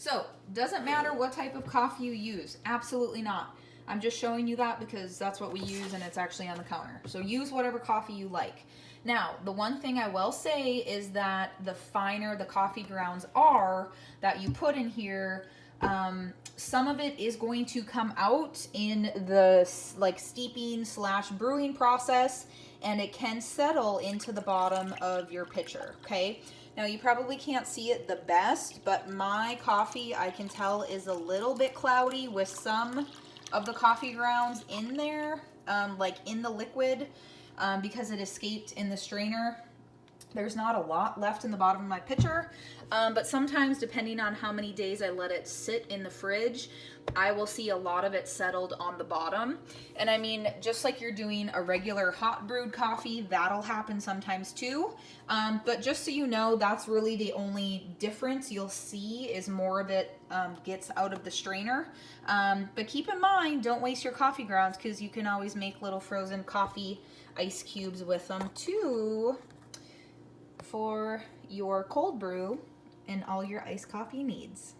So, doesn't matter what type of coffee you use. Absolutely not. I'm just showing you that because that's what we use and it's actually on the counter. So use whatever coffee you like. Now, the one thing I will say is that the finer the coffee grounds are that you put in here, some of it is going to come out in the like steeping slash brewing process, and it can settle into the bottom of your pitcher. Okay. Now you probably can't see it the best, but my coffee I can tell is a little bit cloudy with some of the coffee grounds in there, like in the liquid, because it escaped in the strainer. There's not a lot left in the bottom of my pitcher, but sometimes depending on how many days I let it sit in the fridge, I will see a lot of it settled on the bottom. And I mean, just like you're doing a regular hot brewed coffee, that'll happen sometimes too. But just so you know, that's really the only difference you'll see, is more of it gets out of the strainer. But keep in mind, don't waste your coffee grounds, because you can always make little frozen coffee ice cubes with them too, for your cold brew and all your iced coffee needs.